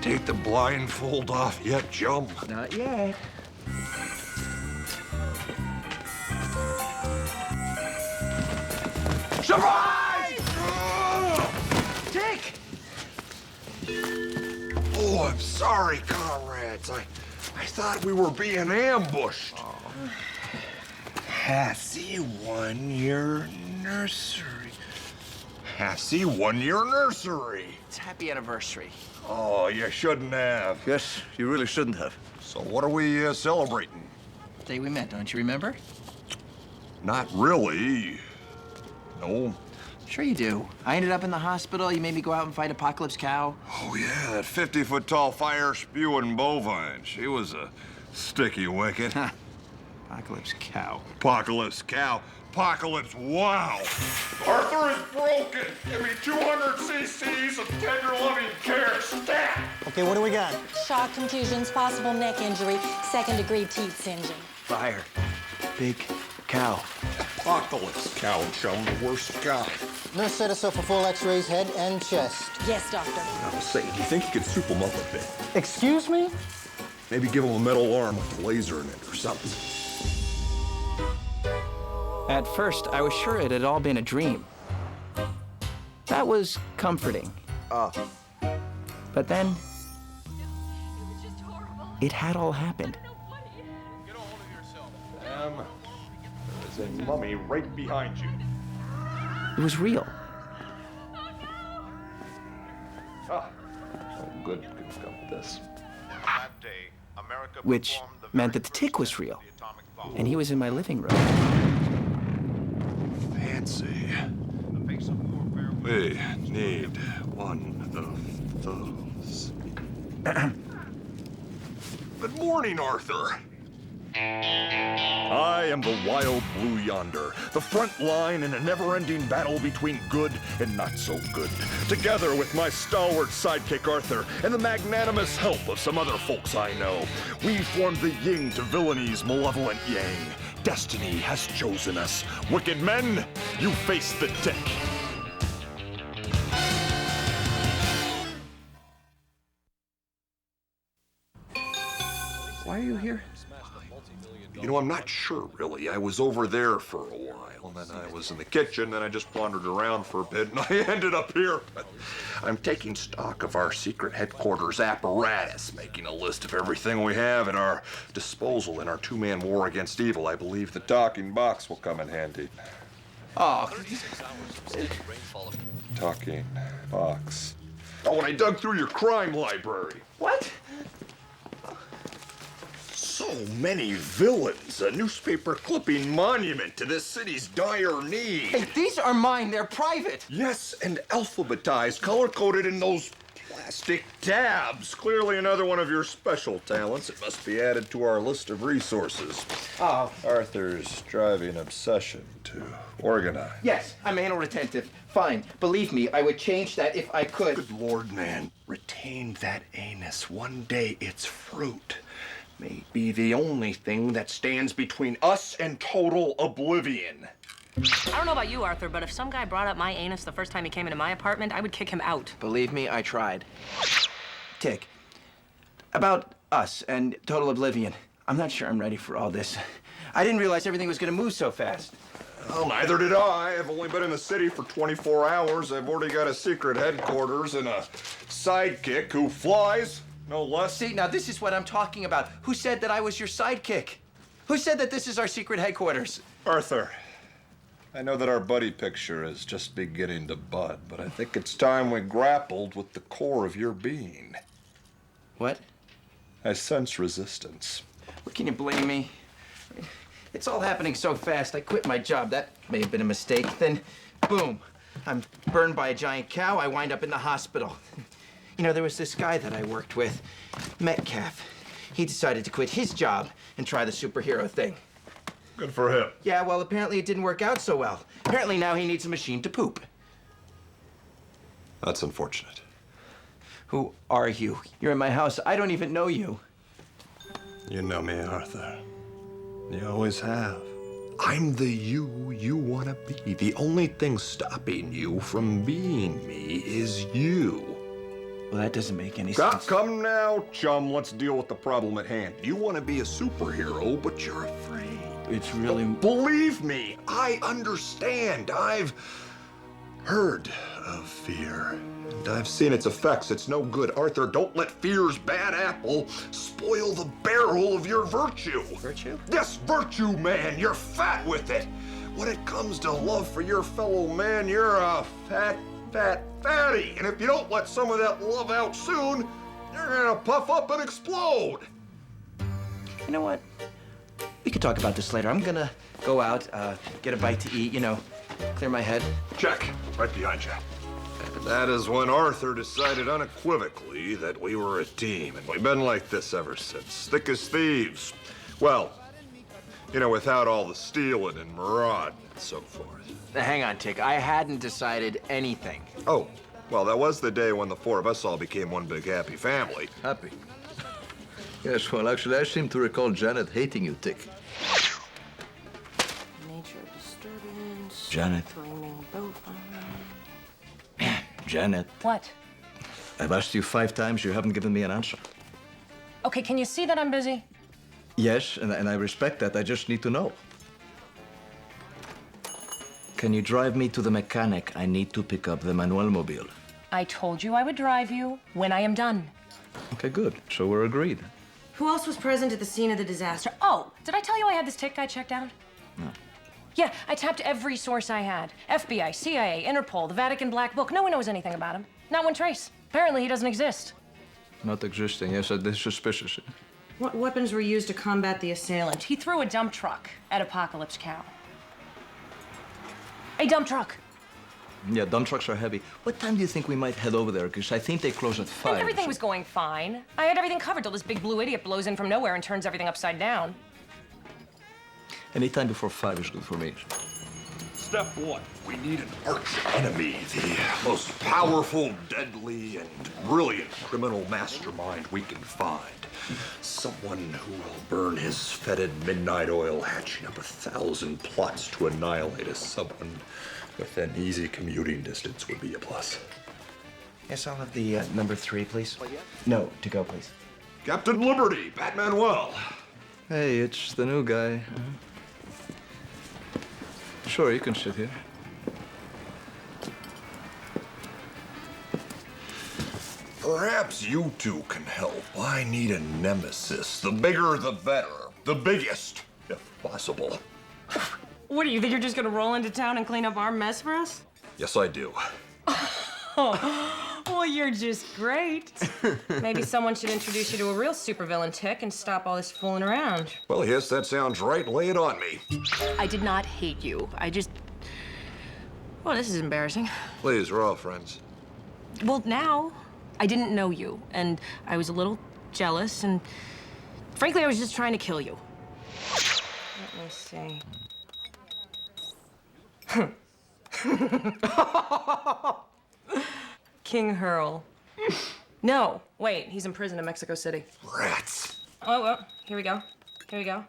take the blindfold off yet, chum? Not yet. Surprise! Dick! Oh, I'm sorry, comrades. I thought we were being ambushed. Happy 1 year nursery. Happy 1 year nursery. It's happy anniversary. Oh, you shouldn't have. Yes, you really shouldn't have. So what are we celebrating? Day we met, don't you remember? Not really. No. Sure you do. I ended up in the hospital. You made me go out and fight Apocalypse Cow. Oh, yeah, that 50-foot-tall fire-spewing bovine. She was a sticky wicket. Apocalypse Cow. Apocalypse Cow. Apocalypse Wow. Arthur is broken. Give me 200 cc's of tender loving care. Stat. Okay, what do we got? Shock, contusions, possible neck injury, second-degree teeth singeing. Fire. Big cow. Apocalypse Cow, chum, the worst guy. Nurse set us up for full x-rays, head and chest. Yes, doctor. I was saying, do you think you could soup him up a bit? Excuse me? Maybe give him a metal arm with a laser in it or something. At first, I was sure it had all been a dream. That was comforting. But then, it had all happened. Get a hold of yourself. Sam, there's a mummy right behind you. It was real. Ah, oh, good. Good stuff with this. That day, America Which performed the meant very that the tick was first real. test of the atomic bomb. And he was in my living room. Fancy. In the face of warfare, We need one of those. Good morning, Arthur. I am the wild blue yonder, the front line in a never-ending battle between good and not so good. Together with my stalwart sidekick Arthur and the magnanimous help of some other folks I know, we formed the yin to villainy,'s malevolent yang. Destiny has chosen us. Wicked men, you face the tick. Why are you here? You know, I'm not sure, really. I was over there for a while, and then I was in the kitchen, then I just wandered around for a bit, and I ended up here. But I'm taking stock of our secret headquarters apparatus, making a list of everything we have at our disposal in our two-man war against evil. I believe the talking box will come in handy. Oh, Talking box. Oh, and I dug through your crime library. what? So many villains, a newspaper clipping monument to this city's dire need. Hey, these are mine. They're private. Yes, and alphabetized, color-coded in those plastic tabs. Clearly another one of your special talents. It must be added to our list of resources. Oh, Arthur's driving obsession to organize. yes, I'm anal retentive. Fine. Believe me, I would change that if I could. Good Lord, man. Retain that anus. One day its fruit may be the only thing that stands between us and total oblivion. I don't know about you, Arthur, but if some guy brought up my anus the first time he came into my apartment, I would kick him out. Believe me, I tried. Tick, about us and total oblivion. I'm not sure I'm ready for all this. I didn't realize everything was gonna move so fast. Well, neither did I. I've only been in the city for 24 hours. I've already got a secret headquarters and a sidekick who flies, no less. See, now this is what I'm talking about. Who said that I was your sidekick? Who said that this is our secret headquarters? Arthur, I know that our buddy picture is just beginning to bud, but I think it's time we grappled with the core of your being. What? I sense resistance. What, can you blame me? It's all happening so fast. I quit my job. That may have been a mistake. Then, boom, I'm burned by a giant cow. I wind up in the hospital. You know, there was this guy that I worked with, Metcalf. He decided to quit his job and try the superhero thing. Good for him. Yeah, well, apparently it didn't work out so well. Apparently now he needs a machine to poop. That's unfortunate. Who are you? You're in my house. I don't even know you. You know me, Arthur. You always have. I'm the you want to be. The only thing stopping you from being me is you. Well, that doesn't make any sense. Come now, chum. Let's deal with the problem at hand. You want to be a superhero, but you're afraid. It's really... Believe me, I understand. I've heard of fear, and I've seen its effects. It's no good. Arthur, don't let fear's bad apple spoil the barrel of your virtue. Virtue? Yes, virtue, man. You're fat with it. When it comes to love for your fellow man, you're a fatty. And if you don't let some of that love out soon, you're gonna puff up and explode. You know what? We could talk about this later. I'm gonna go out, get a bite to eat, clear my head. Check, right behind you. And that is when Arthur decided unequivocally that we were a team, and we've been like this ever since, thick as thieves. Well, without all the stealing and marauding and so forth. Now, hang on, Tick. I hadn't decided anything. Oh, well, that was the day when the four of us all became one big happy family. Happy? Yes, well, actually, I seem to recall Janet hating you, Tick. Nature disturbance. Janet. Flaming boat. Man, Janet, What? I've asked you 5 times. You haven't given me an answer. Okay, can you see that I'm busy? Yes, and I respect that. I just need to know. Can you drive me to the mechanic? I need to pick up the Manuel Mobile. I told you I would drive you when I am done. Okay, good. So we're agreed. Who else was present at the scene of the disaster? Oh, did I tell you I had this tick guy checked out? No. Yeah, I tapped every source I had. FBI, CIA, Interpol, the Vatican Black Book. No one knows anything about him. Not one trace. Apparently he doesn't exist. Not existing. Yes, this is suspicious. What weapons were used to combat the assailant? He threw a dump truck at Apocalypse Cow. A dump truck. Yeah, dump trucks are heavy. What time do you think we might head over there? Because I think they close at 5. And everything was going fine. I had everything covered till this big blue idiot blows in from nowhere and turns everything upside down. Any time before 5 is good for me. Step 1, we need an arch enemy, the most powerful, deadly, and brilliant criminal mastermind we can find. Someone who will burn his fetid midnight oil, hatching up 1,000 plots to annihilate us. Someone within easy commuting distance would be a plus. Yes, I'll have the number 3, please. No, to go, please. Captain Liberty, Pat Manuel. Hey, it's the new guy. Sure, you can sit here. Perhaps you two can help. I need a nemesis. The bigger, the better. The biggest, if possible. What do you think you're just gonna roll into town and clean up our mess for us? Yes, I do. Well, you're just great. Maybe someone should introduce you to a real supervillain, Tick, and stop all this fooling around. Well, yes, that sounds right. Lay it on me. I did not hate you. I just... Well, this is embarrassing. Please, we're all friends. Well, now, I didn't know you, and I was a little jealous, and frankly, I was just trying to kill you. Let me see. King Hurl. No, wait, he's in prison in Mexico City. Rats. Oh, well, here we go. Here we go.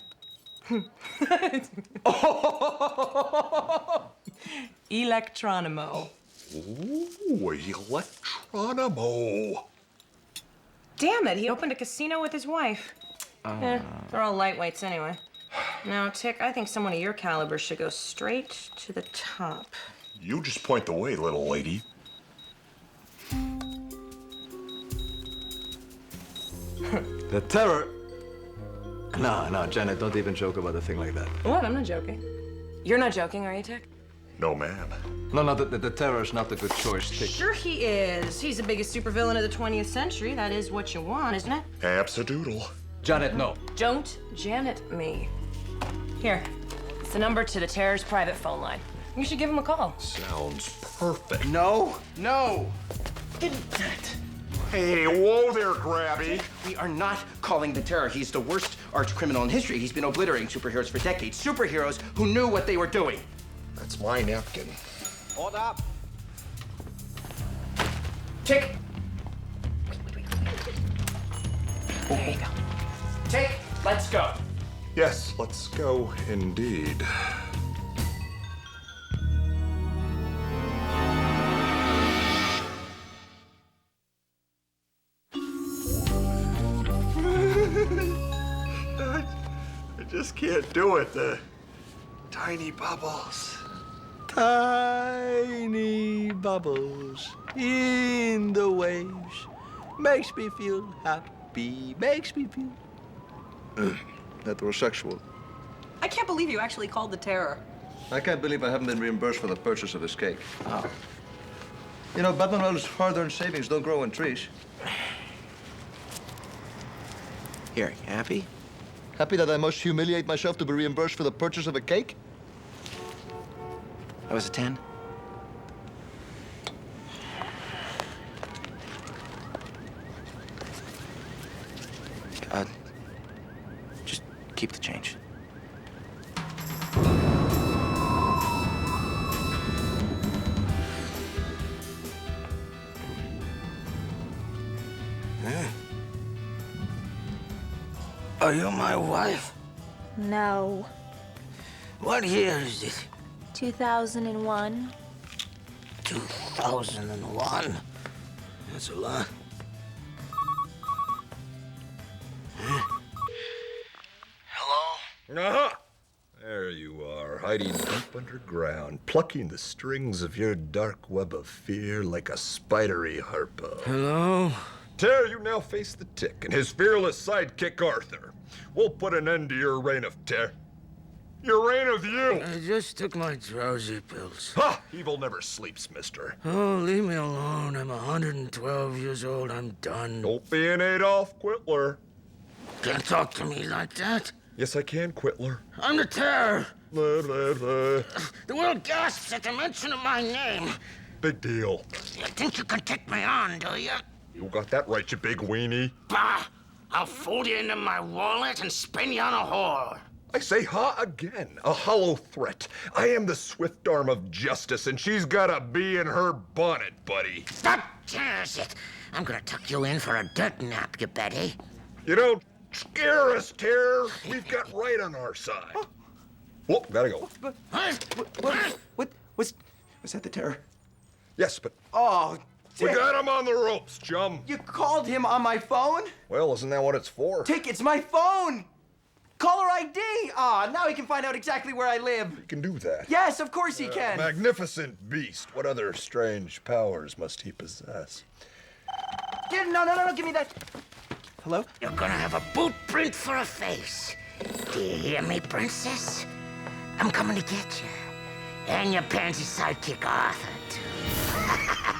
Electronimo. Ooh, Electronimo. Damn it, he opened a casino with his wife. They're all lightweights anyway. Now, Tick, I think someone of your caliber should go straight to the top. You just point the way, little lady. The terror. No, Janet, don't even joke about a thing like that. What? I'm not joking. You're not joking, are you, Tick? No, ma'am. No, the terror is not a good choice, Tick. Sure he is. He's the biggest supervillain of the 20th century. That is what you want, isn't it? Absadoodle. Janet, no. Don't Janet me. Here, it's the number to the Terror's private phone line. You should give him a call. Sounds perfect. No. Hey, whoa there, Grabby. We are not calling the Terror. He's the worst arch criminal in history. He's been obliterating superheroes for decades. Superheroes who knew what they were doing. That's my napkin. Hold up. Tick. There you go. Tick, let's go. Yes, let's go indeed. just can't do it. The tiny bubbles. Tiny bubbles in the waves makes me feel happy, makes me feel heterosexual. I can't believe you actually called the Terror. I can't believe I haven't been reimbursed for the purchase of this cake. Oh. You know, Batman Wells' hard-earned savings don't grow on trees. Here, you happy? Happy that I must humiliate myself to be reimbursed for the purchase of a cake? That was a 10. Just keep the change. Are you my wife? No. What year is it? 2001. 2001? That's a lot. Huh? Hello? Uh-huh. There you are, hiding deep underground, plucking the strings of your dark web of fear like a spidery harpo. Hello? Terror, you now face the Tick and his fearless sidekick, Arthur. We'll put an end to your reign of terror. Your reign of you! I just took my drowsy pills. Ha! Evil never sleeps, mister. Oh, leave me alone. I'm 112 years old. I'm done. Don't be an Adolf Quittler. Can't talk to me like that. Yes, I can, Quittler. I'm the Terror. Blah, blah, blah. The world gasps at the mention of my name. Big deal. You think you can take me on, do you? You got that right, you big weenie. Bah! I'll fold you into my wallet and spin you on a whore. I say ha again, a hollow threat. I am the swift arm of justice, and she's got a bee in her bonnet, buddy. That tears it. I'm gonna tuck you in for a dirt nap, you Betty. You don't scare us, Terror. We've got right on our side. Oh, gotta go. Was that the Terror? Yes, but Oh, we Tick, got him on the ropes, chum. you called him on my phone? Well, isn't that what it's for? Tick, it's my phone! Caller ID! Ah, now he can find out exactly where I live. You can do that. Yes, of course he can. Magnificent beast. What other strange powers must he possess? No, give me that. Hello? You're gonna have a boot print for a face. Do you hear me, princess? I'm coming to get you. And your pansy sidekick, Arthur, too.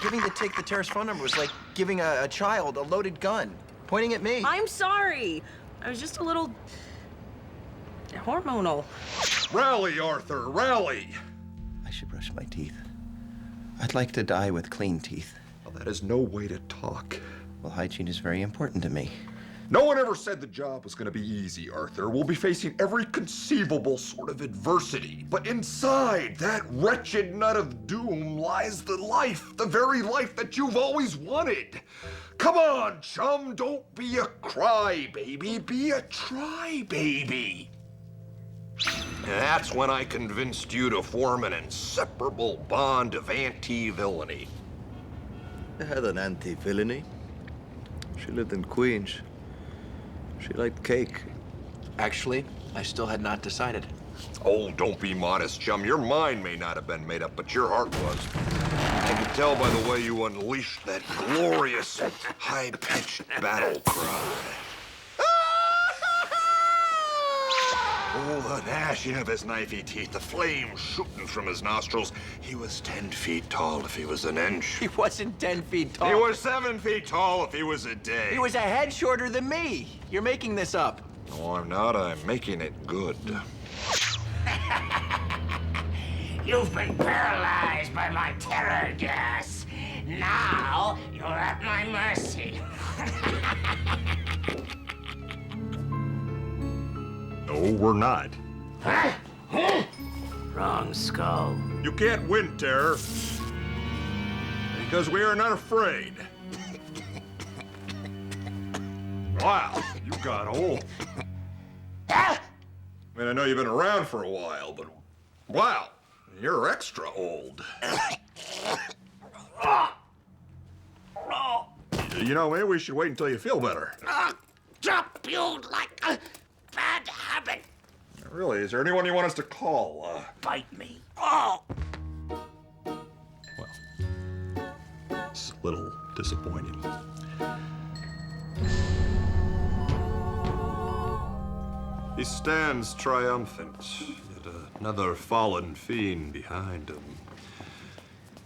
Giving the Tick the Terror's phone number was like giving a child a loaded gun, pointing at me. I'm sorry. I was just a little hormonal. Rally, Arthur, rally. I should brush my teeth. I'd like to die with clean teeth. Well, that is no way to talk. Well, hygiene is very important to me. No one ever said the job was going to be easy, Arthur. We'll be facing every conceivable sort of adversity. But inside that wretched nut of doom lies the life, the very life that you've always wanted. Come on, chum, don't be a crybaby, be a try-baby. And that's when I convinced you to form an inseparable bond of anti-villainy. I had an anti-villainy. She lived in Queens. She liked cake. Actually, I still had not decided. Oh, don't be modest, chum. Your mind may not have been made up, but your heart was. I could tell by the way you unleashed that glorious, high-pitched battle cry. Oh, the gnashing of his knifey teeth, the flame shooting from his nostrils. He was 10 feet tall if he was an inch. He wasn't 10 feet tall. He was 7 feet tall if he was a day. He was a head shorter than me. You're making this up. No, I'm not. I'm making it good. You've been paralyzed by my terror gas. Now you're at my mercy. No, we're not. Wrong skull. You can't win, Terror. Because we are not afraid. Wow, you got old. I mean, I know you've been around for a while, but wow, you're extra old. You know, maybe we should wait until you feel better. I'll drop you like a bad habit. Really, is there anyone you want us to call? Bite me. Oh! It's a little disappointing. He stands triumphant, yet another fallen fiend behind him.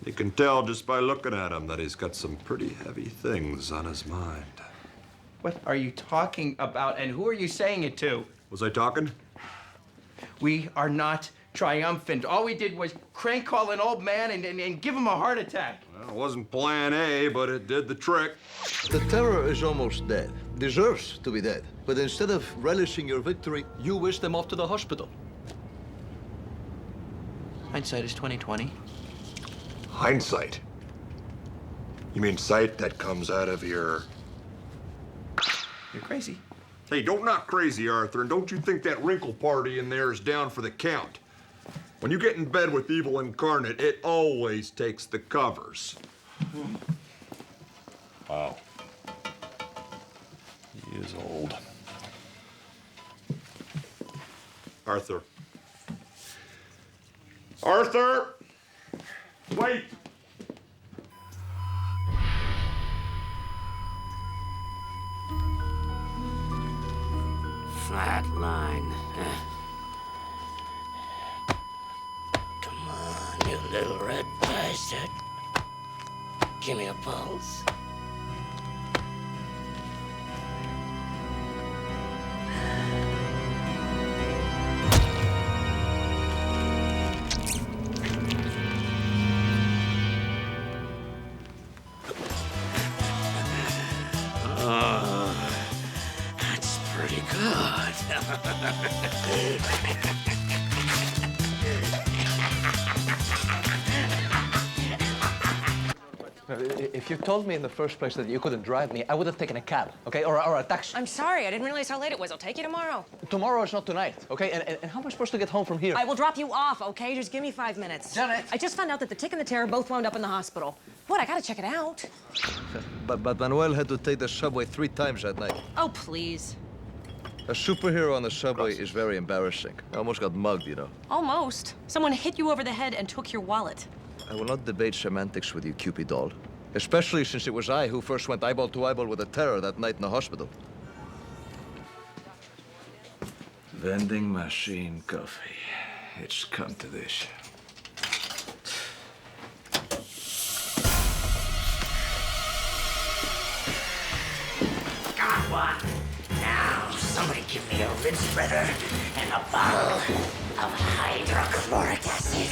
You can tell just by looking at him that he's got some pretty heavy things on his mind. What are you talking about, and who are you saying it to? Was I talking? We are not triumphant. All we did was crank call an old man and give him a heart attack. Well, it wasn't plan A, but it did the trick. The terror is almost dead. Deserves to be dead. But instead of relishing your victory, you wish them off to the hospital. Hindsight is 20/20. Hindsight? You mean sight that comes out of your... You're crazy. Hey, don't knock crazy, Arthur, and don't you think that wrinkle party in there is down for the count. When you get in bed with evil incarnate, it always takes the covers. Wow. He is old. Arthur. Arthur! Wait! Flat line. Come on, you little red bastard. Give me a pulse. That's pretty good. If you told me in the first place that you couldn't drive me, I would have taken a cab, okay? Or a taxi. I'm sorry, I didn't realize how late it was. I'll take you tomorrow. Tomorrow is not tonight, okay? And how am I supposed to get home from here? I will drop you off, okay? Just give me 5 minutes. Janet! I just found out that the Tick and the Terror both wound up in the hospital. What? I gotta check it out. But Manuel had to take the subway 3 times that night. Oh, please. A superhero on the subway is very embarrassing. I almost got mugged, you know. Almost. Someone hit you over the head and took your wallet. I will not debate semantics with you, Cupid doll. Especially since it was I who first went eyeball to eyeball with the Terror that night in the hospital. Vending machine coffee. It's come to this. Got one. Now, somebody give me a rinse spreader and a bottle of hydrochloric acid.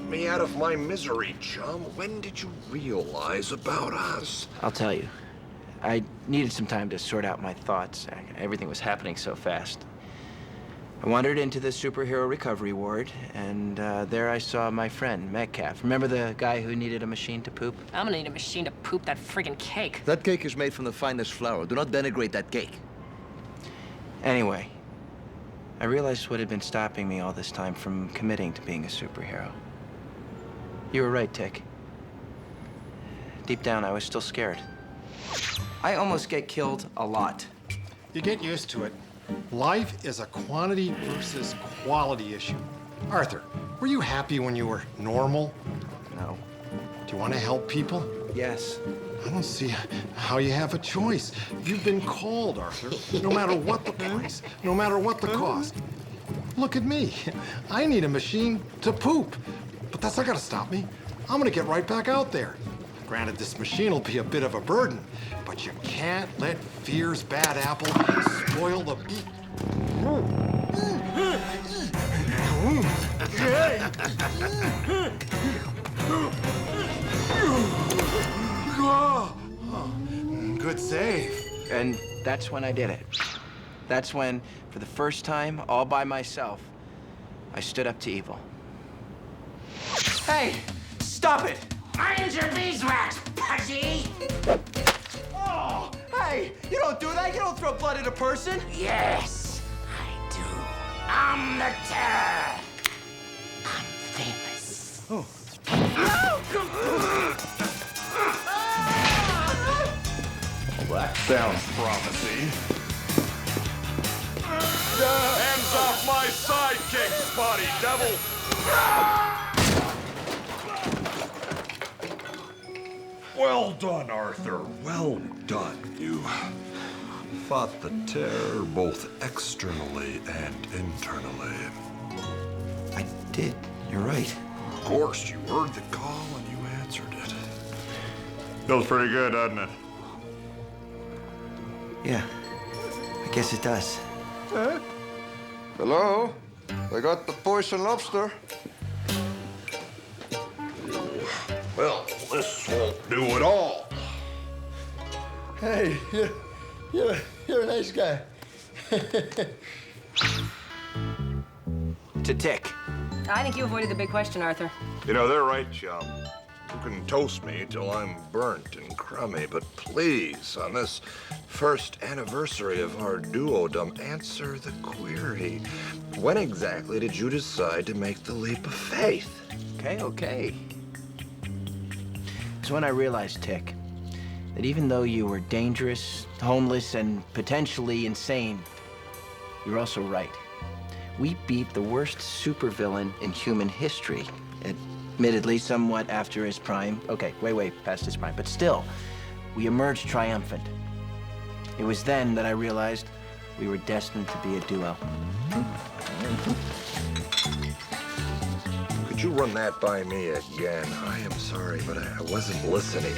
Me out of my misery, chum. When did you realize about us? I'll tell you. I needed some time to sort out my thoughts. Everything was happening so fast. I wandered into the superhero recovery ward, and there I saw my friend, Metcalf. Remember the guy who needed a machine to poop? I'm gonna need a machine to poop that friggin' cake. That cake is made from the finest flour. Do not denigrate that cake. Anyway, I realized what had been stopping me all this time from committing to being a superhero. You were right, Tick. Deep down, I was still scared. I almost get killed a lot. You get used to it. Life is a quantity versus quality issue. Arthur, were you happy when you were normal? No. Do you want to help people? Yes. I don't see how you have a choice. You've been called, Arthur, no matter what the price, no matter what the cost. Look at me. I need a machine to poop. But that's not gonna stop me. I'm gonna get right back out there. Granted, this machine will be a bit of a burden, but you can't let fear's bad apple spoil the beat. Good save. And that's when I did it. That's when, for the first time, all by myself, I stood up to evil. Hey! Stop it! Mind your beeswax, pudgy! Oh! Hey! You don't do that! You don't throw blood at a person! Yes, I do. I'm the Terror. I'm famous. Oh. Well, that sounds promising. Hands off my sidekick, spotty devil! Well done, Arthur. Well done. You fought the terror both externally and internally. I did. You're right. Of course, you heard the call and you answered it. Feels pretty good, doesn't it? Yeah, I guess it does. Hello? I got the poison lobster. Well, this won't do at all. Hey, you're a nice guy. To Tick. I think you avoided the big question, Arthur. You know, they're right, chum. You can toast me till I'm burnt and crummy, but please, on this first anniversary of our duodom, answer the query. When exactly did you decide to make the leap of faith? Okay. It's when I realized, Tick, that even though you were dangerous, homeless, and potentially insane, you're also right. We beat the worst supervillain in human history. Admittedly, somewhat after his prime. Okay, way past his prime. But still, we emerged triumphant. It was then that I realized we were destined to be a duo. Could you run that by me again? I am sorry, but I wasn't listening.